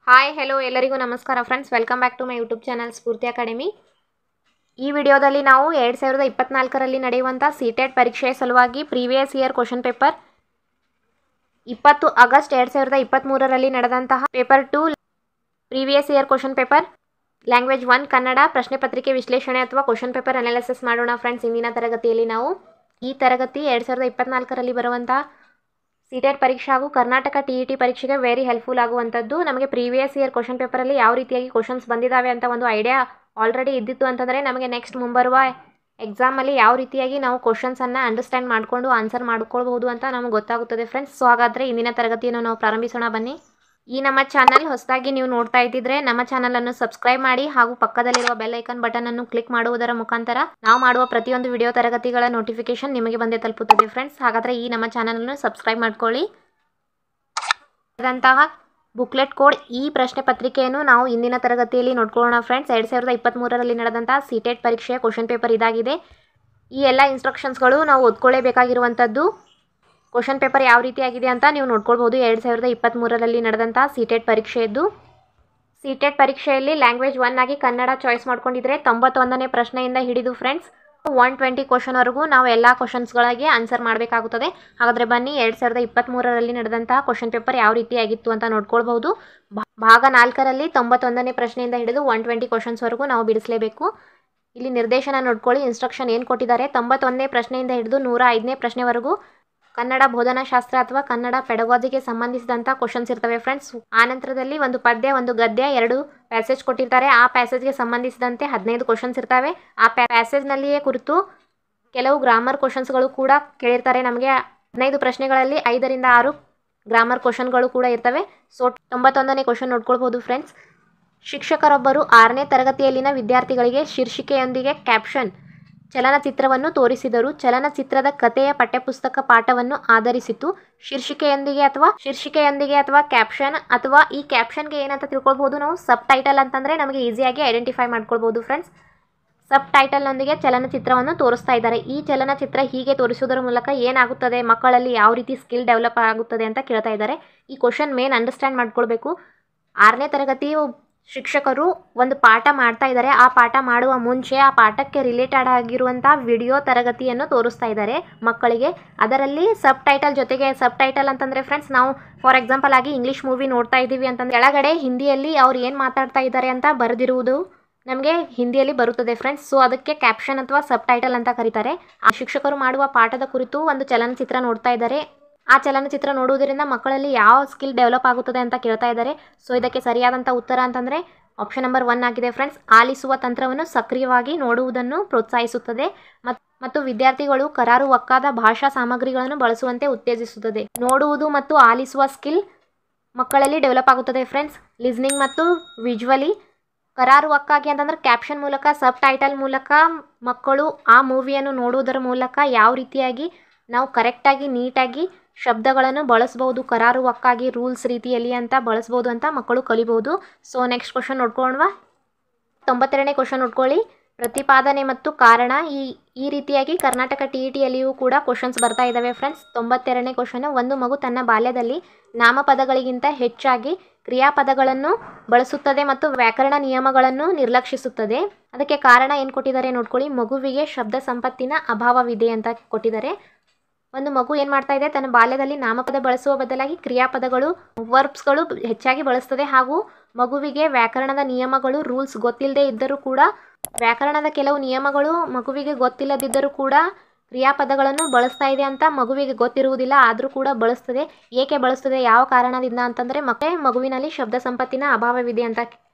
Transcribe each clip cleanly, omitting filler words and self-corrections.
Hi hello ಎಲ್ಲರಿಗೂ ನಮಸ್ಕಾರ friends, welcome back to my YouTube channel Spoorthi academy. ಈ ವಿಡಿಯೋದಲ್ಲಿ ನಾವು 2024ರಲ್ಲಿ ನಡೆಯುವಂಥ ಸಿಟೆಟ್ ಪರೀಕ್ಷೆಯ ಸಲುವಾಗಿ previous year question paper 20 August 2023ರಲ್ಲಿ ನಡೆದಂತಹ paper 2 previous year question paper language 1 Kannada ಪ್ರಶ್ನೆ ಪತ್ರಿಕೆ ವಿಶ್ಲೇಷಣೆ ಅಥವಾ ಕ್ವಶನ್ ಪೇಪರ್ ಅನಾಲಿಸಿಸ್ ಮಾಡೋಣ ಫ್ರೆಂಡ್ಸ್. ಇಂದಿನ ತರಗತಿಯಲ್ಲಿ ನಾವು ಈ ತರಗತಿ 2024ರಲ್ಲಿ ಬರುವಂತಹ ಸಿಟೆಟ್ ಪರೀಕ್ಷೆ ಹಾಗೂ ಕರ್ನಾಟಕ TET ಪರೀಕ್ಷೆಗೆ ವೆರಿ ಹೆಲ್ಪ್ಫುಲ್ ಆಗುವಂಥದ್ದು. ನಮಗೆ ಪ್ರೀವಿಯಸ್ ಇಯರ್ ಕ್ವಶನ್ ಪೇಪರಲ್ಲಿ ಯಾವ ರೀತಿಯಾಗಿ ಕ್ವಶನ್ಸ್ ಬಂದಿದ್ದಾವೆ ಅಂತ ಒಂದು ಐಡಿಯಾ ಆಲ್ರೆಡಿ ಇದ್ದಿತ್ತು ಅಂತಂದರೆ ನಮಗೆ ನೆಕ್ಸ್ಟ್ ಮುಂಬರುವ ಎಕ್ಸಾಮಲ್ಲಿ ಯಾವ ರೀತಿಯಾಗಿ ನಾವು ಕ್ವಶನ್ಸನ್ನು ಅಂಡರ್ಸ್ಟ್ಯಾಂಡ್ ಮಾಡಿಕೊಂಡು ಆನ್ಸರ್ ಮಾಡ್ಕೊಳ್ಬಹುದು ಅಂತ ನಮಗೆ ಗೊತ್ತಾಗುತ್ತದೆ ಫ್ರೆಂಡ್ಸ್. ಸೊ ಹಾಗಾದರೆ ಇಂದಿನ ತರಗತಿಯನ್ನು ನಾವು ಪ್ರಾರಂಭಿಸೋಣ ಬನ್ನಿ. ಈ ನಮ್ಮ ಚಾನಲ್ ಹೊಸದಾಗಿ ನೀವು ನೋಡ್ತಾ ಇದ್ದಿದ್ರೆ ನಮ್ಮ ಚಾನಲನ್ನು ಸಬ್ಸ್ಕ್ರೈಬ್ ಮಾಡಿ ಹಾಗೂ ಪಕ್ಕದಲ್ಲಿರುವ ಬೆಲ್ ಐಕನ್ ಬಟನ್ ಅನ್ನು ಕ್ಲಿಕ್ ಮಾಡುವುದರ ಮುಖಾಂತರ ನಾವು ಮಾಡುವ ಪ್ರತಿಯೊಂದು ವಿಡಿಯೋ ತರಗತಿಗಳ ನೋಟಿಫಿಕೇಶನ್ ನಿಮಗೆ ಬಂದೇ ತಲುಪುತ್ತದೆ ಫ್ರೆಂಡ್ಸ್. ಹಾಗಾದರೆ ಈ ನಮ್ಮ ಚಾನಲನ್ನು ಸಬ್ಸ್ಕ್ರೈಬ್ ಮಾಡ್ಕೊಳ್ಳಿ. ಅದಂತಹ ಬುಕ್ಲೆಟ್ ಕೋಡ್ ಈ ಪ್ರಶ್ನೆ ಪತ್ರಿಕೆಯನ್ನು ನಾವು ಇಂದಿನ ತರಗತಿಯಲ್ಲಿ ನೋಡ್ಕೊಳ್ಳೋಣ ಫ್ರೆಂಡ್ಸ್. 2023ರಲ್ಲಿ ನಡೆದಂತಹ ಸಿಟೆಟ್ ಪರೀಕ್ಷೆಯ ಕ್ವಶನ್ ಪೇಪರ್ ಇದಾಗಿದೆ. ಈ ಎಲ್ಲ ಇನ್ಸ್ಟ್ರಕ್ಷನ್ಸ್ಗಳು ನಾವು ಓದ್ಕೊಳ್ಳೇಬೇಕಾಗಿರುವಂಥದ್ದು. ಕ್ವಶನ್ ಪೇಪರ್ ಯಾವ ರೀತಿಯಾಗಿದೆ ಅಂತ ನೀವು ನೋಡ್ಕೊಳ್ಬೋದು. 2023ರಲ್ಲಿ ನಡೆದಂಥ ಸಿಟೆಟ್ ಪರೀಕ್ಷೆಯದ್ದು. ಸಿಟೆಟ್ ಪರೀಕ್ಷೆಯಲ್ಲಿ ಲ್ಯಾಂಗ್ವೇಜ್ 1 ಆಗಿ ಕನ್ನಡ ಚಾಯ್ಸ್ ಮಾಡ್ಕೊಂಡಿದ್ರೆ 91ನೇ ಪ್ರಶ್ನೆಯಿಂದ ಹಿಡಿದು ಫ್ರೆಂಡ್ಸ್ 120 ಕ್ವಶನ್ವರೆಗೂ ನಾವು ಎಲ್ಲ ಕ್ವಶನ್ಸ್ಗಳಿಗೆ ಆನ್ಸರ್ ಮಾಡಬೇಕಾಗುತ್ತದೆ. ಹಾಗಾದರೆ ಬನ್ನಿ 2023ರಲ್ಲಿ ನಡೆದಂತಹ ಕ್ವಶನ್ ಪೇಪರ್ ಯಾವ ರೀತಿಯಾಗಿತ್ತು ಅಂತ ನೋಡ್ಕೊಳ್ಬಹುದು. ಭಾಗ 4ರಲ್ಲಿ 91ನೇ ಪ್ರಶ್ನೆಯಿಂದ ಹಿಡಿದು 120 ಕ್ವಶನ್ಸ್ವರೆಗೂ ನಾವು ಬಿಡಿಸಲೇಬೇಕು. ಇಲ್ಲಿ ನಿರ್ದೇಶನ ನೋಡ್ಕೊಳ್ಳಿ, ಇನ್ಸ್ಟ್ರಕ್ಷನ್ ಏನು ಕೊಟ್ಟಿದ್ದಾರೆ. 91ನೇ ಪ್ರಶ್ನೆಯಿಂದ ಹಿಡಿದು 105ನೇ ಪ್ರಶ್ನೆವರೆಗೂ ಕನ್ನಡ ಬೋಧನಾಶಾಸ್ತ್ರ ಅಥವಾ ಕನ್ನಡ ಪೆಡಗಾಜಿಗೆ ಸಂಬಂಧಿಸಿದಂಥ ಕ್ವಶನ್ಸ್ ಇರ್ತವೆ ಫ್ರೆಂಡ್ಸ್. ಆನಂತರದಲ್ಲಿ ಒಂದು ಪದ್ಯ ಒಂದು ಗದ್ಯ 2 ಪ್ಯಾಸೇಜ್ ಕೊಟ್ಟಿರ್ತಾರೆ. ಆ ಪ್ಯಾಸೇಜ್ಗೆ ಸಂಬಂಧಿಸಿದಂತೆ 15 ಕ್ವಶನ್ಸ್ ಇರ್ತವೆ. ಆ ಪ್ಯಾಸೇಜ್ನಲ್ಲಿಯೇ ಕುರಿತು ಕೆಲವು ಗ್ರಾಮರ್ ಕ್ವಶನ್ಸ್ಗಳು ಕೂಡ ಕೇಳಿರ್ತಾರೆ. ನಮಗೆ 15 ಪ್ರಶ್ನೆಗಳಲ್ಲಿ 5ರಿಂದ 6 ಗ್ರಾಮರ್ ಕ್ವಶನ್ಗಳು ಕೂಡ ಇರ್ತವೆ. ಸೊ 91ನೇ ಕ್ವಶನ್ ನೋಡ್ಕೊಳ್ಬೋದು ಫ್ರೆಂಡ್ಸ್. ಶಿಕ್ಷಕರೊಬ್ಬರು 6ನೇ ತರಗತಿಯಲ್ಲಿನ ವಿದ್ಯಾರ್ಥಿಗಳಿಗೆ ಶೀರ್ಷಿಕೆಯೊಂದಿಗೆ ಕ್ಯಾಪ್ಷನ್ ಚಲನಚಿತ್ರವನ್ನು ತೋರಿಸಿದರು. ಚಲನಚಿತ್ರದ ಕಥೆಯ ಪಠ್ಯಪುಸ್ತಕ ಪಾಠವನ್ನು ಆಧರಿಸಿತು. ಶೀರ್ಷಿಕೆಯೊಂದಿಗೆ ಅಥವಾ ಕ್ಯಾಪ್ಷನ್ ಅಥವಾ ಈ ಕ್ಯಾಪ್ಷನ್ಗೆ ಏನಂತ ತಿಳ್ಕೊಳ್ಬೋದು ನಾವು, ಸಬ್ ಟೈಟಲ್ ಅಂತಂದರೆ ನಮಗೆ ಈಸಿಯಾಗಿ ಐಡೆಂಟಿಫೈ ಮಾಡ್ಕೊಳ್ಬೋದು ಫ್ರೆಂಡ್ಸ್. ಸಬ್ ಟೈಟಲ್ನೊಂದಿಗೆ ಚಲನಚಿತ್ರವನ್ನು ತೋರಿಸ್ತಾ ಇದ್ದಾರೆ. ಈ ಚಲನಚಿತ್ರ ಹೀಗೆ ತೋರಿಸುವುದರ ಮೂಲಕ ಏನಾಗುತ್ತದೆ, ಮಕ್ಕಳಲ್ಲಿ ಯಾವ ರೀತಿ ಸ್ಕಿಲ್ ಡೆವಲಪ್ ಆಗುತ್ತದೆ ಅಂತ ಕೇಳ್ತಾ ಇದ್ದಾರೆ. ಈ ಕ್ವಶನ್ ಮೇನ್ ಅಂಡರ್ಸ್ಟ್ಯಾಂಡ್ ಮಾಡ್ಕೊಳ್ಬೇಕು. 6ನೇ ತರಗತಿ ಶಿಕ್ಷಕರು ಒಂದು ಪಾಠ ಮಾಡ್ತಾ ಇದ್ದಾರೆ. ಆ ಪಾಠ ಮಾಡುವ ಮುಂಚೆ ಆ ಪಾಠಕ್ಕೆ ರಿಲೇಟೆಡ್ ಆಗಿರುವಂಥ ವಿಡಿಯೋ ತರಗತಿಯನ್ನು ತೋರಿಸ್ತಾ ಇದ್ದಾರೆ ಮಕ್ಕಳಿಗೆ. ಅದರಲ್ಲಿ ಸಬ್ ಟೈಟಲ್ ಜೊತೆಗೆ, ಸಬ್ ಟೈಟಲ್ ಅಂತಂದರೆ ಫ್ರೆಂಡ್ಸ್ ನಾವು ಫಾರ್ ಎಕ್ಸಾಂಪಲ್ ಆಗಿ ಇಂಗ್ಲೀಷ್ ಮೂವಿ ನೋಡ್ತಾ ಇದ್ದೀವಿ ಅಂತಂದರೆ ಕೆಳಗಡೆ ಹಿಂದಿಯಲ್ಲಿ ಅವ್ರು ಏನು ಮಾತಾಡ್ತಾ ಇದ್ದಾರೆ ಅಂತ ಬರೆದಿರುವುದು ನಮಗೆ ಹಿಂದಿಯಲ್ಲಿ ಬರುತ್ತದೆ ಫ್ರೆಂಡ್ಸ್. ಸೊ ಅದಕ್ಕೆ ಕ್ಯಾಪ್ಷನ್ ಅಥವಾ ಸಬ್ ಟೈಟಲ್ ಅಂತ ಕರೀತಾರೆ. ಆ ಶಿಕ್ಷಕರು ಮಾಡುವ ಪಾಠದ ಕುರಿತು ಒಂದು ಚಲನಚಿತ್ರ ನೋಡ್ತಾ ಇದ್ದಾರೆ. ಆ ಚಲನಚಿತ್ರ ನೋಡುವುದರಿಂದ ಮಕ್ಕಳಲ್ಲಿ ಯಾವ ಸ್ಕಿಲ್ ಡೆವಲಪ್ ಆಗುತ್ತದೆ ಅಂತ ಕೇಳ್ತಾ ಇದ್ದಾರೆ. ಸೊ ಇದಕ್ಕೆ ಸರಿಯಾದಂಥ ಉತ್ತರ ಅಂತಂದರೆ ಆಪ್ಷನ್ ನಂಬರ್ 1 ಆಗಿದೆ ಫ್ರೆಂಡ್ಸ್. ಆಲಿಸುವ ತಂತ್ರವನ್ನು ಸಕ್ರಿಯವಾಗಿ ನೋಡುವುದನ್ನು ಪ್ರೋತ್ಸಾಹಿಸುತ್ತದೆ ಮತ್ತು ವಿದ್ಯಾರ್ಥಿಗಳು ಕರಾರುವಕ್ಕಾದ ಭಾಷಾ ಸಾಮಗ್ರಿಗಳನ್ನು ಬಳಸುವಂತೆ ಉತ್ತೇಜಿಸುತ್ತದೆ. ನೋಡುವುದು ಮತ್ತು ಆಲಿಸುವ ಸ್ಕಿಲ್ ಮಕ್ಕಳಲ್ಲಿ ಡೆವಲಪ್ ಆಗುತ್ತದೆ ಫ್ರೆಂಡ್ಸ್. ಲಿಸ್ನಿಂಗ್ ಮತ್ತು ವಿಜುವಲಿ ಕರಾರುವಕ್ಕಾಗಿ ಅಂತಂದ್ರೆ ಕ್ಯಾಪ್ಷನ್ ಮೂಲಕ, ಸಬ್ ಟೈಟಲ್ ಮೂಲಕ ಮಕ್ಕಳು ಆ ಮೂವಿಯನ್ನು ನೋಡುವುದರ ಮೂಲಕ ಯಾವ ರೀತಿಯಾಗಿ ನಾವು ಕರೆಕ್ಟಾಗಿ ನೀಟಾಗಿ ಶಬ್ದಗಳನ್ನು ಬಳಸ್ಬೋದು, ಕರಾರುವಕ್ಕಾಗಿ ರೂಲ್ಸ್ ರೀತಿಯಲ್ಲಿ ಅಂತ ಬಳಸ್ಬೋದು ಅಂತ ಮಕ್ಕಳು ಕಲಿಬೋದು. ಸೊ ನೆಕ್ಸ್ಟ್ ಕ್ವಶನ್ ನೋಡ್ಕೊಳ್ಳೋಣ. 92ನೇ ಕ್ವಶನ್ ನೋಡ್ಕೊಳ್ಳಿ. ಪ್ರತಿಪಾದನೆ ಮತ್ತು ಕಾರಣ ಈ ರೀತಿಯಾಗಿ ಕರ್ನಾಟಕ TETಯಲ್ಲಿಯೂ ಕೂಡ ಕ್ವಶನ್ಸ್ ಬರ್ತಾ ಇದ್ದಾವೆ ಫ್ರೆಂಡ್ಸ್. 92ನೇ ಕ್ವಶನ್. ಒಂದು ಮಗು ತನ್ನ ಬಾಲ್ಯದಲ್ಲಿ ನಾಮಪದಗಳಿಗಿಂತ ಹೆಚ್ಚಾಗಿ ಕ್ರಿಯಾಪದಗಳನ್ನು ಬಳಸುತ್ತದೆ ಮತ್ತು ವ್ಯಾಕರಣ ನಿಯಮಗಳನ್ನು ನಿರ್ಲಕ್ಷಿಸುತ್ತದೆ. ಅದಕ್ಕೆ ಕಾರಣ ಏನು ಕೊಟ್ಟಿದ್ದಾರೆ ನೋಡ್ಕೊಳ್ಳಿ. ಮಗುವಿಗೆ ಶಬ್ದ ಸಂಪತ್ತಿನ ಅಭಾವವಿದೆ ಅಂತ ಕೊಟ್ಟಿದ್ದಾರೆ. ಒಂದು ಮಗು ಏನು ಮಾಡ್ತಾ ಇದೆ, ತನ್ನ ಬಾಲ್ಯದಲ್ಲಿ ನಾಮಪದ ಬಳಸುವ ಬದಲಾಗಿ ಕ್ರಿಯಾಪದಗಳು ವರ್ಬ್ಸ್ಗಳು ಹೆಚ್ಚಾಗಿ ಬಳಸ್ತದೆ. ಹಾಗೂ ಮಗುವಿಗೆ ವ್ಯಾಕರಣದ ನಿಯಮಗಳು ರೂಲ್ಸ್ ಗೊತ್ತಿಲ್ಲದೆ ಇದ್ದರೂ ಕೂಡ, ವ್ಯಾಕರಣದ ಕೆಲವು ನಿಯಮಗಳು ಮಗುವಿಗೆ ಗೊತ್ತಿಲ್ಲದಿದ್ದರೂ ಕೂಡ ಕ್ರಿಯಾಪದಗಳನ್ನು ಬಳಸ್ತಾ ಇದೆ ಅಂತ ಮಗುವಿಗೆ ಗೊತ್ತಿರುವುದಿಲ್ಲ, ಆದರೂ ಕೂಡ ಬಳಸ್ತದೆ. ಏಕೆ ಬಳಸ್ತದೆ, ಯಾವ ಕಾರಣದಿಂದ ಅಂತಂದರೆ ಮಗುವಿನಲ್ಲಿ ಶಬ್ದ ಸಂಪತ್ತಿನ ಅಭಾವವಿದೆ ಅಂತ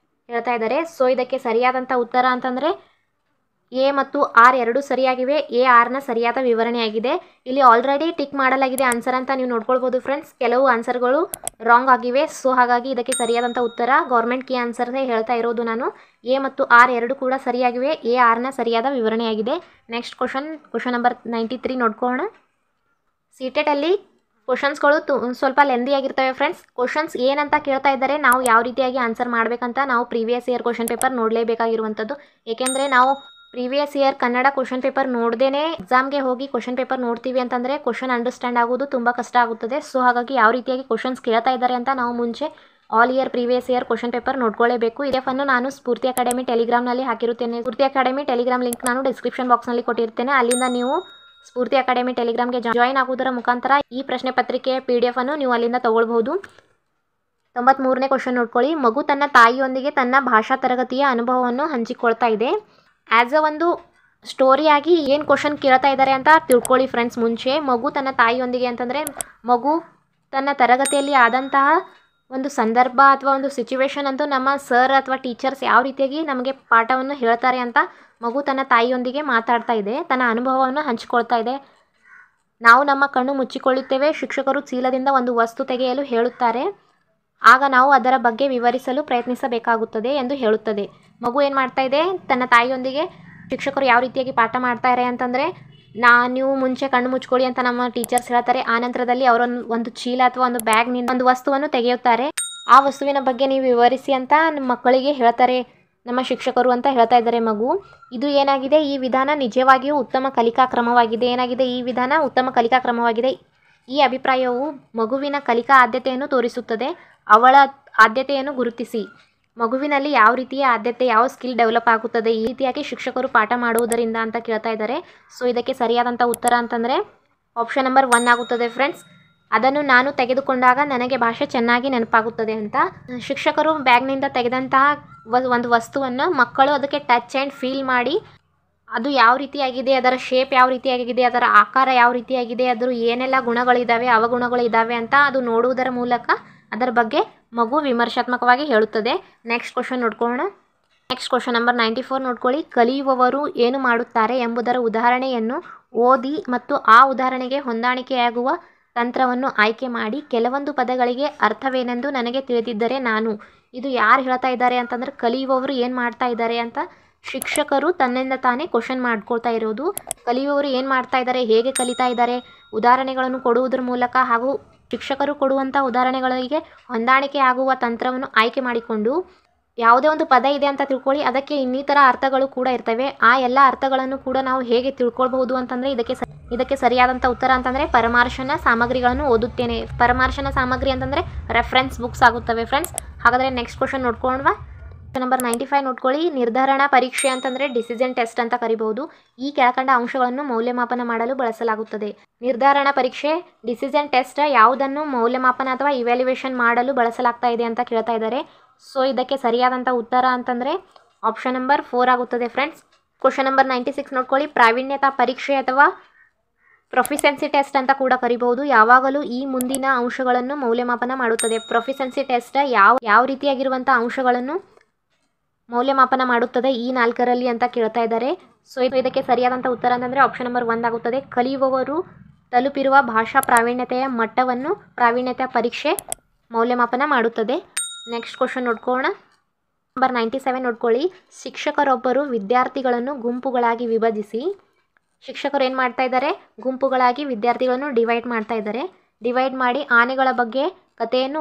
ಹೇಳ್ತಾ ಇದ್ದಾರೆ. ಸೊ ಇದಕ್ಕೆ ಸರಿಯಾದಂಥ ಉತ್ತರ ಅಂತಂದರೆ ಎ ಮತ್ತು ಆರ್ ಎರಡೂ ಸರಿಯಾಗಿವೆ. ಎ ಆರ್ನ ಸರಿಯಾದ ವಿವರಣೆಯಾಗಿದೆ. ಇಲ್ಲಿ ಆಲ್ರೆಡಿ ಟಿಕ್ ಮಾಡಲಾಗಿದೆ ಆನ್ಸರ್ ಅಂತ ನೀವು ನೋಡ್ಕೊಳ್ಬೋದು ಫ್ರೆಂಡ್ಸ್. ಕೆಲವು ಆನ್ಸರ್ಗಳು ರಾಂಗ್ ಆಗಿವೆ. ಸೊ ಹಾಗಾಗಿ ಇದಕ್ಕೆ ಸರಿಯಾದಂಥ ಉತ್ತರ ಗೌರ್ಮೆಂಟ್ ಕೀ ಆನ್ಸರ್ನೇ ಹೇಳ್ತಾ ಇರೋದು ನಾನು. ಎ ಮತ್ತು ಆರ್ ಎರಡೂ ಕೂಡ ಸರಿಯಾಗಿವೆ. ಎ ಆರ್ನ ಸರಿಯಾದ ವಿವರಣೆಯಾಗಿದೆ. ನೆಕ್ಸ್ಟ್ ಕ್ವಶನ್ ನಂಬರ್ 93 ನೋಡ್ಕೊಳ್ಳೋಣ. ಸಿಟೆಟಲ್ಲಿ ಕ್ವಶನ್ಸ್ಗಳು ಸ್ವಲ್ಪ ಲೆಂದಿಯಾಗಿರ್ತವೆ ಫ್ರೆಂಡ್ಸ್. ಕ್ವಶನ್ಸ್ ಏನಂತ ಕೇಳ್ತಾ ಇದ್ದಾರೆ, ನಾವು ಯಾವ ರೀತಿಯಾಗಿ ಆನ್ಸರ್ ಮಾಡಬೇಕಂತ ನಾವು ಪ್ರೀವಿಯಸ್ ಇಯರ್ ಕ್ವಶನ್ ಪೇಪರ್ ನೋಡಲೇಬೇಕಾಗಿರುವಂಥದ್ದು. ಏಕೆಂದರೆ ನಾವು previous year Kannada question paper ನೋಡ್ದೇ ಎಕ್ಸಾಮ್ಗೆ ಹೋಗಿ ಕ್ವಶನ್ ಪೇಪರ್ ನೋಡ್ತೀವಿ ಅಂತಂದರೆ ಕ್ವಶನ್ ಅಂಡರ್ಸ್ಟ್ಯಾಂಡ್ ಆಗೋದು ತುಂಬ ಕಷ್ಟ ಆಗುತ್ತದೆ. ಸೊ ಹಾಗಾಗಿ ಯಾವ ರೀತಿಯಾಗಿ ಕ್ವಶನ್ಸ್ ಕೇಳ್ತಾ ಇದ್ದಾರೆ ಅಂತ ನಾವು ಮುಂಚೆ all year previous year question paper ನೋಡ್ಕೊಳ್ಳೇಬೇಕು. PDF ಅನ್ನು ನಾನು ಸ್ಫೂರ್ತಿ ಅಕಾಡೆಮಿ ಟೆಲಿಗ್ರಾಮ್ನಲ್ಲಿ ಹಾಕಿರುತ್ತೇನೆ. ಸ್ಫೂರ್ತಿ ಅಕಾಡೆಮಿ ಟೆಲಿಗ್ರಾಮ್ ಲಿಂಕ್ ನಾನು ಡಿಸ್ಕ್ರಿಪ್ಷನ್ ಬಾಕ್ಸ್ನಲ್ಲಿ ಕೊಟ್ಟಿರ್ತೇನೆ. ಅಲ್ಲಿಂದ ನೀವು ಸ್ಫೂರ್ತಿ ಅಕಾಡೆಮಿ ಟೆಲಿಗ್ರಾಮ್ಗೆ ಜಾಯ್ನ್ ಆಗುವುದರ ಮುಖಾಂತರ ಈ ಪ್ರಶ್ನೆ ಪತ್ರಿಕೆಯ PDF ಅನ್ನು ನೀವು ಅಲ್ಲಿಂದ ತಗೊಳ್ಬಹುದು. 93ನೇ ಕ್ವಶನ್ ನೋಡ್ಕೊಳ್ಳಿ. ಮಗು ತನ್ನ ತಾಯಿಯೊಂದಿಗೆ ತನ್ನ ಭಾಷಾ ತರಗತಿಯ ಅನುಭವವನ್ನು ಹಂಚಿಕೊಳ್ತಾ ಇದೆ. ಆ್ಯಸ್ ಅ ಒಂದು ಸ್ಟೋರಿಯಾಗಿ ಏನು ಕ್ವಶನ್ ಕೇಳ್ತಾ ಇದ್ದಾರೆ ಅಂತ ತಿಳ್ಕೊಳ್ಳಿ ಫ್ರೆಂಡ್ಸ್. ಮುಂಚೆ ಮಗು ತನ್ನ ತಾಯಿಯೊಂದಿಗೆ ಅಂತಂದರೆ ಮಗು ತನ್ನ ತರಗತಿಯಲ್ಲಿ ಆದಂತಹ ಒಂದು ಸಂದರ್ಭ ಅಥವಾ ಒಂದು ಸಿಚುವೇಶನ್ ಅಂತೂ ನಮ್ಮ ಸರ್ ಅಥವಾ ಟೀಚರ್ಸ್ ಯಾವ ರೀತಿಯಾಗಿ ನಮಗೆ ಪಾಠವನ್ನು ಹೇಳ್ತಾರೆ ಅಂತ ಮಗು ತನ್ನ ತಾಯಿಯೊಂದಿಗೆ ಮಾತಾಡ್ತಾ ಇದೆ, ತನ್ನ ಅನುಭವವನ್ನು ಹಂಚಿಕೊಳ್ತಾ ಇದೆ. ನಾವು ನಮ್ಮ ಕಣ್ಣು ಮುಚ್ಚಿಕೊಳ್ಳುತ್ತೇವೆ. ಶಿಕ್ಷಕರು ಚೀಲದಿಂದ ಒಂದು ವಸ್ತು ತೆಗೆಯಲು ಹೇಳುತ್ತಾರೆ. ಆಗ ನಾವು ಅದರ ಬಗ್ಗೆ ವಿವರಿಸಲು ಪ್ರಯತ್ನಿಸಬೇಕಾಗುತ್ತದೆ ಎಂದು ಹೇಳುತ್ತದೆ. ಮಗು ಏನು ಮಾಡ್ತಾ ಇದೆ, ತನ್ನ ತಾಯಿಯೊಂದಿಗೆ ಶಿಕ್ಷಕರು ಯಾವ ರೀತಿಯಾಗಿ ಪಾಠ ಮಾಡ್ತಾರೆ ಅಂತಂದರೆ ನೀವು ಮುಂಚೆ ಕಣ್ಣು ಮುಚ್ಕೊಳ್ಳಿ ಅಂತ ನಮ್ಮ ಟೀಚರ್ಸ್ ಹೇಳ್ತಾರೆ. ಆ ನಂತರದಲ್ಲಿ ಅವರೊಂದು ಒಂದು ಚೀಲ ಅಥವಾ ಒಂದು ಬ್ಯಾಗ್ನಿಂದ ಒಂದು ವಸ್ತುವನ್ನು ತೆಗೆಯುತ್ತಾರೆ. ಆ ವಸ್ತುವಿನ ಬಗ್ಗೆ ನೀವು ವಿವರಿಸಿ ಅಂತ ನಮ್ಮ ಮಕ್ಕಳಿಗೆ ಹೇಳ್ತಾರೆ ನಮ್ಮ ಶಿಕ್ಷಕರು ಅಂತ ಹೇಳ್ತಾ ಇದ್ದಾರೆ ಮಗು. ಇದು ಏನಾಗಿದೆ, ಈ ವಿಧಾನ ನಿಜವಾಗಿಯೂ ಉತ್ತಮ ಕಲಿಕಾ ಕ್ರಮವಾಗಿದೆ. ಏನಾಗಿದೆ, ಈ ವಿಧಾನ ಉತ್ತಮ ಕಲಿಕಾ ಕ್ರಮವಾಗಿದೆ. ಈ ಅಭಿಪ್ರಾಯವು ಮಗುವಿನ ಕಲಿಕಾ ಆದ್ಯತೆಯನ್ನು ತೋರಿಸುತ್ತದೆ. ಅವಳ ಆದ್ಯತೆಯನ್ನು ಗುರುತಿಸಿ. ಮಗುವಿನಲ್ಲಿ ಯಾವ ರೀತಿಯ ಆದ್ಯತೆ, ಯಾವ ಸ್ಕಿಲ್ ಡೆವಲಪ್ ಆಗುತ್ತದೆ ಈ ರೀತಿಯಾಗಿ ಶಿಕ್ಷಕರು ಪಾಠ ಮಾಡುವುದರಿಂದ ಅಂತ ಕೇಳ್ತಾ ಇದ್ದಾರೆ. ಸೊ ಇದಕ್ಕೆ ಸರಿಯಾದಂಥ ಉತ್ತರ ಅಂತಂದರೆ ಆಪ್ಷನ್ ನಂಬರ್ 1 ಆಗುತ್ತದೆ ಫ್ರೆಂಡ್ಸ್. ಅದನ್ನು ನಾನು ತೆಗೆದುಕೊಂಡಾಗ ನನಗೆ ಭಾಷೆ ಚೆನ್ನಾಗಿ ನೆನಪಾಗುತ್ತದೆ ಅಂತ. ಶಿಕ್ಷಕರು ಬ್ಯಾಗ್ನಿಂದ ತೆಗೆದಂತಹ ಒಂದು ವಸ್ತುವನ್ನು ಮಕ್ಕಳು ಅದಕ್ಕೆ ಟಚ್ ಆ್ಯಂಡ್ ಫೀಲ್ ಮಾಡಿ ಅದು ಯಾವ ರೀತಿಯಾಗಿದೆ, ಅದರ ಶೇಪ್ ಯಾವ ರೀತಿಯಾಗಿದೆ, ಅದರ ಆಕಾರ ಯಾವ ರೀತಿಯಾಗಿದೆ, ಅದರ ಏನೆಲ್ಲ ಗುಣಗಳಿದ್ದಾವೆ, ಅವಗುಣಗಳು ಇದ್ದಾವೆ ಅಂತ ಅದು ನೋಡುವುದರ ಮೂಲಕ ಅದರ ಬಗ್ಗೆ ಮಗು ವಿಮರ್ಶಾತ್ಮಕವಾಗಿ ಹೇಳುತ್ತದೆ. ನೆಕ್ಸ್ಟ್ ಕ್ವಶನ್ ನೋಡ್ಕೊಳ್ಳೋಣ. ನೆಕ್ಸ್ಟ್ ಕ್ವಶನ್ ನಂಬರ್ 94 ನೋಡ್ಕೊಳ್ಳಿ. ಕಲಿಯುವವರು ಏನು ಮಾಡುತ್ತಾರೆ ಎಂಬುದರ ಉದಾಹರಣೆಯನ್ನು ಓದಿ ಮತ್ತು ಆ ಉದಾಹರಣೆಗೆ ಹೊಂದಾಣಿಕೆಯಾಗುವ ತಂತ್ರವನ್ನು ಆಯ್ಕೆ ಮಾಡಿ. ಕೆಲವೊಂದು ಪದಗಳಿಗೆ ಅರ್ಥವೇನೆಂದು ನನಗೆ ತಿಳಿದಿದ್ದರೆ ನಾನು. ಇದು ಯಾರು ಹೇಳ್ತಾ ಇದ್ದಾರೆ ಅಂತಂದರೆ ಕಲಿಯುವವರು ಏನು ಮಾಡ್ತಾ ಇದ್ದಾರೆ ಅಂತ ಶಿಕ್ಷಕರು ತನ್ನಿಂದ ತಾನೇ ಕ್ವಶನ್ ಮಾಡ್ಕೊಳ್ತಾ ಇರೋದು. ಕಲಿಯುವವರು ಏನು ಮಾಡ್ತಾ ಇದ್ದಾರೆ, ಹೇಗೆ ಕಲಿತಾ ಇದ್ದಾರೆ, ಉದಾಹರಣೆಗಳನ್ನು ಕೊಡುವುದರ ಮೂಲಕ ಹಾಗೂ ಶಿಕ್ಷಕರು ಕೊಡುವಂಥ ಉದಾಹರಣೆಗಳಿಗೆ ಹೊಂದಾಣಿಕೆ ಆಗುವ ತಂತ್ರವನ್ನು ಆಯ್ಕೆ ಮಾಡಿಕೊಂಡು ಯಾವುದೇ ಒಂದು ಪದ ಇದೆ ಅಂತ ತಿಳ್ಕೊಳ್ಳಿ, ಅದಕ್ಕೆ ಇನ್ನಿತರ ಅರ್ಥಗಳು ಕೂಡ ಇರ್ತವೆ. ಆ ಎಲ್ಲ ಅರ್ಥಗಳನ್ನು ಕೂಡ ನಾವು ಹೇಗೆ ತಿಳ್ಕೊಳ್ಬಹುದು ಅಂತಂದರೆ ಇದಕ್ಕೆ ಸರಿಯಾದಂಥ ಉತ್ತರ ಅಂತಂದರೆ ಪರಾಮರ್ಶನ ಸಾಮಗ್ರಿಗಳನ್ನು ಓದುತ್ತೇನೆ. ಪರಾಮರ್ಶನ ಸಾಮಗ್ರಿ ಅಂತಂದರೆ ರೆಫರೆನ್ಸ್ ಬುಕ್ಸ್ ಆಗುತ್ತವೆ ಫ್ರೆಂಡ್ಸ್. ಹಾಗಾದರೆ ನೆಕ್ಸ್ಟ್ ಕ್ವಶನ್ ನೋಡ್ಕೊಳ್ಳೋಣ. ನಂಬರ್ 95 ನೋಡ್ಕೊಳ್ಳಿ. ನಿರ್ಧಾರಣಾ ಪರೀಕ್ಷೆ ಅಂತಂದರೆ ಡಿಸಿಷನ್ ಟೆಸ್ಟ್ ಅಂತ ಕರಿಬಹುದು. ಈ ಕೆಳಕಂಡ ಅಂಶಗಳನ್ನು ಮೌಲ್ಯಮಾಪನ ಮಾಡಲು ಬಳಸಲಾಗುತ್ತದೆ. ನಿರ್ಧಾರಣಾ ಪರೀಕ್ಷೆ ಡಿಸಿಷನ್ ಟೆಸ್ಟ್ ಯಾವುದನ್ನು ಮೌಲ್ಯಮಾಪನ ಅಥವಾ ಇವ್ಯಾಲ್ಯೂಯೇಷನ್ ಮಾಡಲು ಬಳಸಲಾಗ್ತಾ ಇದೆ ಅಂತ ಕೇಳ್ತಾ ಇದ್ದಾರೆ. ಸೊ ಇದಕ್ಕೆ ಸರಿಯಾದಂಥ ಉತ್ತರ ಅಂತಂದರೆ ಆಪ್ಷನ್ ನಂಬರ್ 4 ಆಗುತ್ತದೆ ಫ್ರೆಂಡ್ಸ್. ಕ್ವಶನ್ ನಂಬರ್ 96 ನೋಡ್ಕೊಳ್ಳಿ. ಪ್ರಾವೀಣ್ಯತಾ ಪರೀಕ್ಷೆ ಅಥವಾ ಪ್ರೊಫಿಷಿಯನ್ಸಿ ಟೆಸ್ಟ್ ಅಂತ ಕೂಡ ಕರಿಬಹುದು. ಯಾವಾಗಲೂ ಈ ಮುಂದಿನ ಅಂಶಗಳನ್ನು ಮೌಲ್ಯಮಾಪನ ಮಾಡುತ್ತದೆ. ಪ್ರೊಫಿಷಿಯನ್ಸಿ ಟೆಸ್ಟ್ ಯಾವ ರೀತಿಯಾಗಿರುವಂಥ ಅಂಶಗಳನ್ನು ಮೌಲ್ಯಮಾಪನ ಮಾಡುತ್ತದೆ ಈ 4ರಲ್ಲಿ ಅಂತ ಕೇಳ್ತಾ ಇದ್ದಾರೆ. ಸೊ ಇದಕ್ಕೆ ಸರಿಯಾದಂಥ ಉತ್ತರ ಅಂತಂದರೆ ಆಪ್ಷನ್ ನಂಬರ್ 1 ಆಗುತ್ತದೆ. ಕಲಿಯುವವರು ತಲುಪಿರುವ ಭಾಷಾ ಪ್ರಾವೀಣ್ಯತೆಯ ಮಟ್ಟವನ್ನು ಪ್ರಾವೀಣ್ಯತಾ ಪರೀಕ್ಷೆ ಮೌಲ್ಯಮಾಪನ ಮಾಡುತ್ತದೆ. ನೆಕ್ಸ್ಟ್ ಕ್ವಶನ್ ನೋಡ್ಕೊಳ್ಳೋಣ. ನಂಬರ್ 97 ನೋಡ್ಕೊಳ್ಳಿ. ಶಿಕ್ಷಕರೊಬ್ಬರು ವಿದ್ಯಾರ್ಥಿಗಳನ್ನು ಗುಂಪುಗಳಾಗಿ ವಿಭಜಿಸಿ. ಶಿಕ್ಷಕರು ಏನು ಮಾಡ್ತಾ ಇದ್ದಾರೆ, ಗುಂಪುಗಳಾಗಿ ವಿದ್ಯಾರ್ಥಿಗಳನ್ನು ಡಿವೈಡ್ ಮಾಡ್ತಾ ಇದ್ದಾರೆ. ಡಿವೈಡ್ ಮಾಡಿ ಆನೆಗಳ ಬಗ್ಗೆ ಕಥೆಯನ್ನು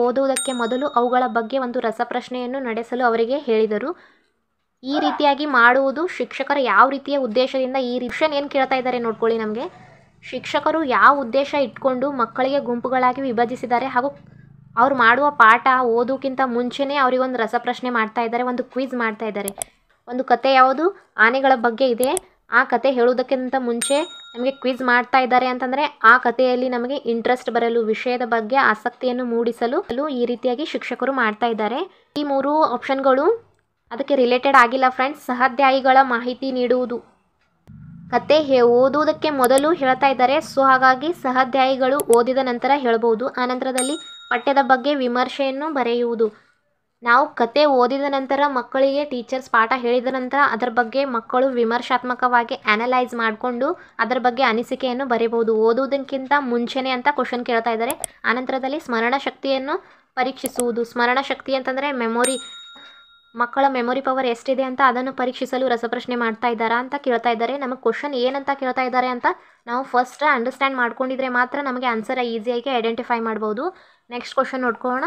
ಓದುವುದಕ್ಕೆ ಮೊದಲು ಅವುಗಳ ಬಗ್ಗೆ ಒಂದು ರಸಪ್ರಶ್ನೆಯನ್ನು ನಡೆಸಲು ಅವರಿಗೆ ಹೇಳಿದರು. ಈ ರೀತಿಯಾಗಿ ಮಾಡುವುದು ಶಿಕ್ಷಕರ ಯಾವ ರೀತಿಯ ಉದ್ದೇಶದಿಂದ ಈ ಕ್ವಶನ್ ಏನು ಕೇಳ್ತಾ ಇದ್ದಾರೆ ನೋಡ್ಕೊಳ್ಳಿ. ನಮಗೆ ಶಿಕ್ಷಕರು ಯಾವ ಉದ್ದೇಶ ಇಟ್ಕೊಂಡು ಮಕ್ಕಳಿಗೆ ಗುಂಪುಗಳಾಗಿ ವಿಭಜಿಸಿದ್ದಾರೆ ಹಾಗೂ ಅವ್ರು ಮಾಡುವ ಪಾಠ ಓದೋಕ್ಕಿಂತ ಮುಂಚೆನೇ ಅವರಿಗೊಂದು ರಸಪ್ರಶ್ನೆ ಮಾಡ್ತಾ ಇದ್ದಾರೆ, ಒಂದು ಕ್ವಿಜ್ ಮಾಡ್ತಾ ಇದ್ದಾರೆ. ಒಂದು ಕತೆ ಯಾವುದು ಆನೆಗಳ ಬಗ್ಗೆ ಇದೆ, ಆ ಕತೆ ಹೇಳುವುದಕ್ಕಿಂತ ಮುಂಚೆ ನಮಗೆ ಕ್ವಿಜ್ ಮಾಡ್ತಾ ಇದ್ದಾರೆ ಅಂತಂದರೆ ಆ ಕಥೆಯಲ್ಲಿ ನಮಗೆ ಇಂಟ್ರೆಸ್ಟ್ ಬರಲು, ವಿಷಯದ ಬಗ್ಗೆ ಆಸಕ್ತಿಯನ್ನು ಮೂಡಿಸಲು ಈ ರೀತಿಯಾಗಿ ಶಿಕ್ಷಕರು ಮಾಡ್ತಾ ಇದ್ದಾರೆ. ಈ 3 ಆಪ್ಷನ್ಗಳು ಅದಕ್ಕೆ ರಿಲೇಟೆಡ್ ಆಗಿಲ್ಲ ಫ್ರೆಂಡ್ಸ್. ಸಹಾಧ್ಯಾಯಿಗಳ ಮಾಹಿತಿ ನೀಡುವುದು ಕತೆ ಓದುವುದಕ್ಕೆ ಮೊದಲು ಹೇಳ್ತಾ ಇದ್ದಾರೆ. ಸೊ ಹಾಗಾಗಿ ಸಹಾಧ್ಯಾಯಿಗಳು ಓದಿದ ನಂತರ ಹೇಳ್ಬೋದು. ಆ ನಂತರದಲ್ಲಿ ಪಠ್ಯದ ಬಗ್ಗೆ ವಿಮರ್ಶೆಯನ್ನು ಬರೆಯುವುದು. ನಾವು ಕತೆ ಓದಿದ ನಂತರ ಮಕ್ಕಳಿಗೆ ಟೀಚರ್ಸ್ ಪಾಠ ಹೇಳಿದ ನಂತರ ಅದರ ಬಗ್ಗೆ ಮಕ್ಕಳು ವಿಮರ್ಶಾತ್ಮಕವಾಗಿ ಅನಲೈಸ್ ಮಾಡಿಕೊಂಡು ಅದರ ಬಗ್ಗೆ ಅನಿಸಿಕೆಯನ್ನು ಬರೆಯಬಹುದು. ಓದುವುದಕ್ಕಿಂತ ಮುಂಚೆನೇ ಅಂತ ಕ್ವಶನ್ ಕೇಳ್ತಾ ಇದ್ದಾರೆ. ಆನಂತರದಲ್ಲಿ ಸ್ಮರಣ ಶಕ್ತಿಯನ್ನು ಪರೀಕ್ಷಿಸುವುದು. ಸ್ಮರಣ ಶಕ್ತಿ ಅಂತಂದರೆ ಮೆಮೊರಿ, ಮಕ್ಕಳ ಮೆಮೊರಿ ಪವರ್ ಎಷ್ಟಿದೆ ಅಂತ ಅದನ್ನು ಪರೀಕ್ಷಿಸಲು ರಸಪ್ರಶ್ನೆ ಮಾಡ್ತಾ ಇದ್ದಾರಾ ಅಂತ ಕೇಳ್ತಾ ಇದ್ದಾರೆ. ನಮಗೆ ಕ್ವಶನ್ ಏನಂತ ಕೇಳ್ತಾ ಇದ್ದಾರೆ ಅಂತ ನಾವು ಫಸ್ಟ್ ಅಂಡರ್ಸ್ಟ್ಯಾಂಡ್ ಮಾಡ್ಕೊಂಡಿದ್ರೆ ಮಾತ್ರ ನಮಗೆ ಆನ್ಸರ್ ಈಸಿಯಾಗಿ ಐಡೆಂಟಿಫೈ ಮಾಡ್ಬೋದು. ನೆಕ್ಸ್ಟ್ ಕ್ವಶನ್ ನೋಡ್ಕೊಳ್ಳೋಣ.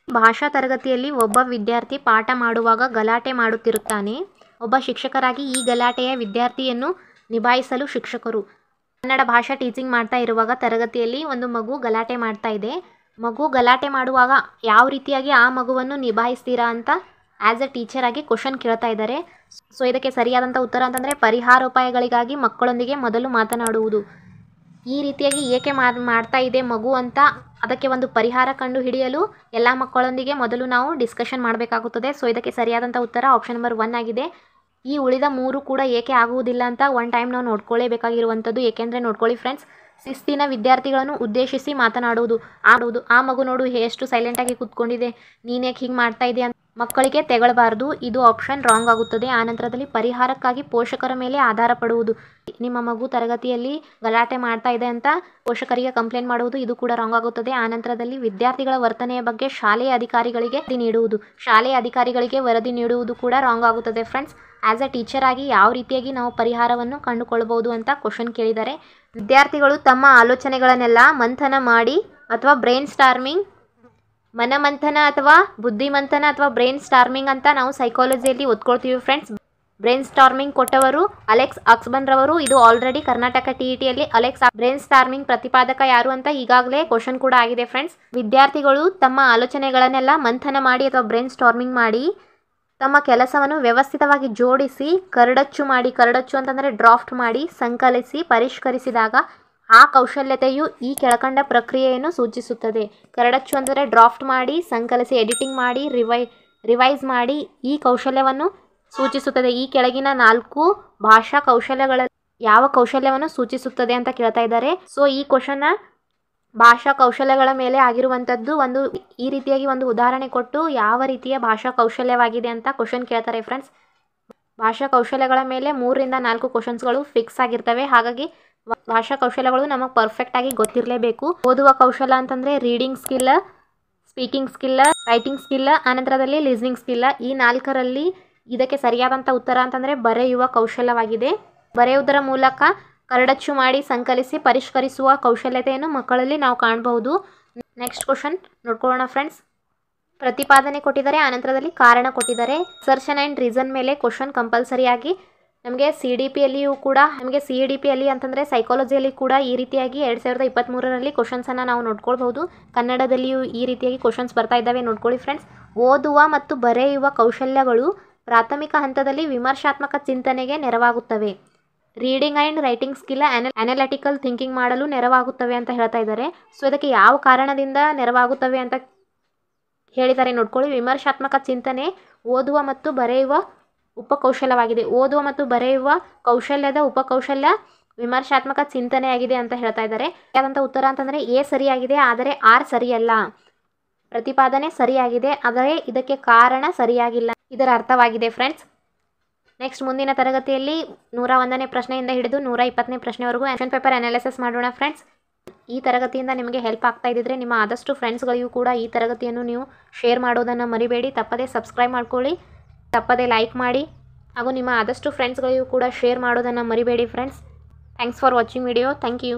ಭಾಷಾ ತರಗತಿಯಲ್ಲಿ ಒಬ್ಬ ವಿದ್ಯಾರ್ಥಿ ಪಾಠ ಮಾಡುವಾಗ ಗಲಾಟೆ ಮಾಡುತ್ತಿರುತ್ತಾನೆ. ಒಬ್ಬ ಶಿಕ್ಷಕರಾಗಿ ಈ ಗಲಾಟೆಯ ವಿದ್ಯಾರ್ಥಿಯನ್ನು ನಿಭಾಯಿಸಲು ಶಿಕ್ಷಕರು ಕನ್ನಡ ಭಾಷಾ ಟೀಚಿಂಗ್ ಮಾಡ್ತಾ ಇರುವಾಗ ತರಗತಿಯಲ್ಲಿ ಒಂದು ಮಗು ಗಲಾಟೆ ಮಾಡ್ತಾ ಇದೆ. ಮಗು ಗಲಾಟೆ ಮಾಡುವಾಗ ಯಾವ ರೀತಿಯಾಗಿ ಆ ಮಗುವನ್ನು ನಿಭಾಯಿಸ್ತೀರಾ ಅಂತ ಆ್ಯಸ್ ಎ ಟೀಚರ್ ಆಗಿ ಕ್ವಶನ್ ಕೇಳ್ತಾ ಇದ್ದಾರೆ. ಸೊ ಇದಕ್ಕೆ ಸರಿಯಾದಂಥ ಉತ್ತರ ಅಂತಂದರೆ ಪರಿಹಾರೋಪಾಯಗಳಿಗಾಗಿ ಮಕ್ಕಳೊಂದಿಗೆ ಮೊದಲು ಮಾತನಾಡುವುದು. ಈ ರೀತಿಯಾಗಿ ಏಕೆ ಮಾಡ್ತಾ ಇದೆ ಮಗು ಅಂತ ಅದಕ್ಕೆ ಒಂದು ಪರಿಹಾರ ಕಂಡು ಹಿಡಿಯಲು ಎಲ್ಲ ಮಕ್ಕಳೊಂದಿಗೆ ಮೊದಲು ನಾವು ಡಿಸ್ಕಷನ್ ಮಾಡಬೇಕಾಗುತ್ತದೆ. ಸೊ ಇದಕ್ಕೆ ಸರಿಯಾದಂಥ ಉತ್ತರ ಆಪ್ಷನ್ ನಂಬರ್ 1 ಆಗಿದೆ. ಈ ಉಳಿದ 3 ಕೂಡ ಏಕೆ ಆಗುವುದಿಲ್ಲ ಅಂತ ಒನ್ ಟೈಮ್ ನಾವು ನೋಡ್ಕೊಳ್ಳೇಬೇಕಾಗಿರುವಂಥದ್ದು. ಏಕೆಂದರೆ ನೋಡ್ಕೊಳ್ಳಿ ಫ್ರೆಂಡ್ಸ್, ಶಿಸ್ತಿನ ವಿದ್ಯಾರ್ಥಿಗಳನ್ನು ಉದ್ದೇಶಿಸಿ ಮಾತನಾಡುವುದು. ಆ ಮಗು ನೋಡು ಎಷ್ಟು ಸೈಲೆಂಟಾಗಿ ಕೂತ್ಕೊಂಡಿದೆ, ನೀನೇಕೆ ಹೀಗೆ ಮಾಡ್ತಾ ಇದೆ ಅಂತ ಮಕ್ಕಳಿಗೆ ತೆಗಳಬಾರ್ದು. ಇದು ಆಪ್ಷನ್ ರಾಂಗ್ ಆಗುತ್ತದೆ. ಆನಂತರದಲ್ಲಿ ಪರಿಹಾರಕ್ಕಾಗಿ ಪೋಷಕರ ಮೇಲೆ ಆಧಾರ ಪಡುವುದು. ನಿಮ್ಮ ಮಗು ತರಗತಿಯಲ್ಲಿ ಗಲಾಟೆ ಮಾಡ್ತಾ ಇದೆ ಅಂತ ಪೋಷಕರಿಗೆ ಕಂಪ್ಲೇಂಟ್ ಮಾಡುವುದು, ಇದು ಕೂಡ ರಾಂಗ್ ಆಗುತ್ತದೆ. ಆನಂತರದಲ್ಲಿ ವಿದ್ಯಾರ್ಥಿಗಳ ವರ್ತನೆಯ ಬಗ್ಗೆ ಶಾಲೆಯ ಅಧಿಕಾರಿಗಳಿಗೆ ವರದಿ ನೀಡುವುದು ಕೂಡ ರಾಂಗ್ ಆಗುತ್ತದೆ. ಫ್ರೆಂಡ್ಸ್, ಆ್ಯಸ್ ಅ ಟೀಚರ್ ಆಗಿ ಯಾವ ರೀತಿಯಾಗಿ ನಾವು ಪರಿಹಾರವನ್ನು ಕಂಡುಕೊಳ್ಬೋದು ಅಂತ ಕ್ವಶನ್ ಕೇಳಿದ್ದಾರೆ. ವಿದ್ಯಾರ್ಥಿಗಳು ತಮ್ಮ ಆಲೋಚನೆಗಳನ್ನೆಲ್ಲ ಮಂಥನ ಮಾಡಿ ಅಥವಾ ಬ್ರೈನ್ ಸ್ಟಾರ್ಮಿಂಗ್, ಮನಮಂಥನ ಅಥವಾ ಬುದ್ಧಿಮಂಥನ ಅಥವಾ ಬ್ರೈನ್ ಸ್ಟಾರ್ಮಿಂಗ್ ಅಂತ ನಾವು ಸೈಕಾಲಜಿಯಲ್ಲಿ ಓದ್ಕೊಳ್ತೀವಿ ಫ್ರೆಂಡ್ಸ್. ಬ್ರೈನ್ ಸ್ಟಾರ್ಮಿಂಗ್ ಕೊಟ್ಟವರು ಅಲೆಕ್ಸ್ ಆಕ್ಸ್ಬನ್ ರವರು. ಇದು ಆಲ್ರೆಡಿ ಕರ್ನಾಟಕ TETಯಲ್ಲಿ ಬ್ರೈನ್ ಸ್ಟಾರ್ಮಿಂಗ್ ಪ್ರತಿಪಾದಕ ಯಾರು ಅಂತ ಈಗಾಗಲೇ ಕ್ವಶನ್ ಕೂಡ ಆಗಿದೆ ಫ್ರೆಂಡ್ಸ್. ವಿದ್ಯಾರ್ಥಿಗಳು ತಮ್ಮ ಆಲೋಚನೆಗಳನ್ನೆಲ್ಲ ಮಂಥನ ಮಾಡಿ ಅಥವಾ ಬ್ರೈನ್ ಸ್ಟಾರ್ಮಿಂಗ್ ಮಾಡಿ ತಮ್ಮ ಕೆಲಸವನ್ನು ವ್ಯವಸ್ಥಿತವಾಗಿ ಜೋಡಿಸಿ ಕರಡಚ್ಚು ಅಂತಂದರೆ ಡ್ರಾಫ್ಟ್ ಮಾಡಿ ಸಂಕಲಿಸಿ ಪರಿಷ್ಕರಿಸಿದಾಗ ಆ ಕೌಶಲ್ಯತೆಯು ಈ ಕೆಳಕಂಡ ಪ್ರಕ್ರಿಯೆಯನ್ನು ಸೂಚಿಸುತ್ತದೆ. ಕರಡಚ್ಚು ಅಂದರೆ ಡ್ರಾಫ್ಟ್ ಮಾಡಿ ಸಂಕಲಿಸಿ ಎಡಿಟಿಂಗ್ ಮಾಡಿ ರಿವೈಸ್ ಮಾಡಿ ಈ ಕೌಶಲ್ಯವನ್ನು ಸೂಚಿಸುತ್ತದೆ. ಈ ಕೆಳಗಿನ 4 ಭಾಷಾ ಕೌಶಲ್ಯಗಳ ಯಾವ ಕೌಶಲ್ಯವನ್ನು ಸೂಚಿಸುತ್ತದೆ ಅಂತ ಕೇಳ್ತಾ ಇದ್ದಾರೆ. ಸೊ ಈ ಕ್ವಶನ್ನ ಭಾಷಾ ಕೌಶಲ್ಯಗಳ ಮೇಲೆ ಆಗಿರುವಂಥದ್ದು. ಈ ರೀತಿಯಾಗಿ ಒಂದು ಉದಾಹರಣೆ ಕೊಟ್ಟು ಯಾವ ರೀತಿಯ ಭಾಷಾ ಕೌಶಲ್ಯವಾಗಿದೆ ಅಂತ ಕ್ವಶನ್ ಕೇಳ್ತಾರೆ ಫ್ರೆಂಡ್ಸ್. ಭಾಷಾ ಕೌಶಲ್ಯಗಳ ಮೇಲೆ 3 ರಿಂದ 4 ಕ್ವಶನ್ಸ್ಗಳು ಫಿಕ್ಸ್ ಆಗಿರ್ತವೆ. ಹಾಗಾಗಿ ಭಾಷಾ ಕೌಶಲ್ಯಗಳು ನಮಗೆ ಪರ್ಫೆಕ್ಟಾಗಿ ಗೊತ್ತಿರಲೇಬೇಕು. ಓದುವ ಕೌಶಲ್ಯ ಅಂತಂದರೆ reading skill, speaking skill, writing skill, ಆನಂತರದಲ್ಲಿ ಲಿಸ್ನಿಂಗ್ ಸ್ಕಿಲ್. ಈ 4ರಲ್ಲಿ ಇದಕ್ಕೆ ಸರಿಯಾದಂಥ ಉತ್ತರ ಅಂತಂದರೆ ಬರೆಯುವ ಕೌಶಲ್ಯವಾಗಿದೆ. ಬರೆಯುವುದರ ಮೂಲಕ ಕರಡಚ್ಚು ಮಾಡಿ ಸಂಕಲಿಸಿ ಪರಿಷ್ಕರಿಸುವ ಕೌಶಲ್ಯತೆಯನ್ನು ಮಕ್ಕಳಲ್ಲಿ ನಾವು ಕಾಣಬಹುದು. ನೆಕ್ಸ್ಟ್ ಕ್ವಶನ್ ನೋಡ್ಕೊಳ್ಳೋಣ ಫ್ರೆಂಡ್ಸ್. ಪ್ರತಿಪಾದನೆ ಕೊಟ್ಟಿದ್ದಾರೆ, ಆನಂತರದಲ್ಲಿ ಕಾರಣ ಕೊಟ್ಟಿದ್ದಾರೆ. ಅಸರ್ಷನ್ ಆ್ಯಂಡ್ ರೀಸನ್ ಮೇಲೆ ಕ್ವಶನ್ ಕಂಪಲ್ಸರಿಯಾಗಿ ನಮಗೆ CDPಯಲ್ಲಿ ಅಂತಂದರೆ ಸೈಕಾಲಜಿಯಲ್ಲಿ ಕೂಡ ಈ ರೀತಿಯಾಗಿ 2023ರಲ್ಲಿ ಕ್ವಶನ್ಸನ್ನು ನಾವು ನೋಡ್ಕೊಳ್ಬಹುದು. ಕನ್ನಡದಲ್ಲಿಯೂ ಈ ರೀತಿಯಾಗಿ ಕ್ವಶನ್ಸ್ ಬರ್ತಾ ಇದ್ದಾವೆ, ನೋಡ್ಕೊಳ್ಳಿ ಫ್ರೆಂಡ್ಸ್. ಓದುವ ಮತ್ತು ಬರೆಯುವ ಕೌಶಲ್ಯಗಳು ಪ್ರಾಥಮಿಕ ಹಂತದಲ್ಲಿ ವಿಮರ್ಶಾತ್ಮಕ ಚಿಂತನೆಗೆ ನೆರವಾಗುತ್ತವೆ. Reading and writing skill analytical thinking ಮಾಡಲು ನೆರವಾಗುತ್ತವೆ ಅಂತ ಹೇಳ್ತಾ ಇದ್ದಾರೆ. ಸೊ ಇದಕ್ಕೆ ಯಾವ ಕಾರಣದಿಂದ ನೆರವಾಗುತ್ತವೆ ಅಂತ ಹೇಳಿದ್ದಾರೆ ನೋಡ್ಕೊಳ್ಳಿ. ವಿಮರ್ಶಾತ್ಮಕ ಚಿಂತನೆ ಓದುವ ಮತ್ತು ಬರೆಯುವ ಉಪಕೌಶಲ್ಯವಾಗಿದೆ. ಓದುವ ಮತ್ತು ಬರೆಯುವ ಕೌಶಲ್ಯದ ಉಪಕೌಶಲ್ಯ ವಿಮರ್ಶಾತ್ಮಕ ಚಿಂತನೆಯಾಗಿದೆ ಅಂತ ಹೇಳ್ತಾ ಇದ್ದಾರೆ. ಯಾದಂಥ ಉತ್ತರ ಅಂತಂದರೆ A ಸರಿಯಾಗಿದೆ, ಆದರೆ R ಸರಿಯಲ್ಲ. ಪ್ರತಿಪಾದನೆ ಸರಿಯಾಗಿದೆ, ಆದರೆ ಇದಕ್ಕೆ ಕಾರಣ ಸರಿಯಾಗಿಲ್ಲ. ಇದರ ಅರ್ಥವಾಗಿದೆ ಫ್ರೆಂಡ್ಸ್. ನೆಕ್ಸ್ಟ್ ಮುಂದಿನ ತರಗತಿಯಲ್ಲಿ 101ನೇ ಪ್ರಶ್ನೆಯಿಂದ ಹಿಡಿದು 120ನೇ ಪ್ರಶ್ನೆವರೆಗೂ ಕ್ವೆಶ್ಚನ್ ಪೇಪರ್ ಅನಾಲಿಸಿಸ್ ಮಾಡೋಣ ಫ್ರೆಂಡ್ಸ್. ಈ ತರಗತಿಯಿಂದ ನಿಮಗೆ ಹೆಲ್ಪ್ ಆಗ್ತಾ ಇದ್ದಿದ್ರೆ ನಿಮ್ಮ ಆದಷ್ಟು ಫ್ರೆಂಡ್ಸ್ಗಳಿಗೂ ಕೂಡ ಈ ತರಗತಿಯನ್ನು ನೀವು ಶೇರ್ ಮಾಡೋದನ್ನು ಮರಿಬೇಡಿ. ತಪ್ಪದೇ ಸಬ್ಸ್ಕ್ರೈಬ್ ಮಾಡ್ಕೊಳ್ಳಿ, ತಪ್ಪದೇ ಲೈಕ್ ಮಾಡಿ, ಹಾಗೂ ನಿಮ್ಮ ಆದಷ್ಟು ಫ್ರೆಂಡ್ಸ್ಗಳಿಗೂ ಕೂಡ ಶೇರ್ ಮಾಡೋದನ್ನು ಮರಿಬೇಡಿ friends. Thanks for watching video. Thank you.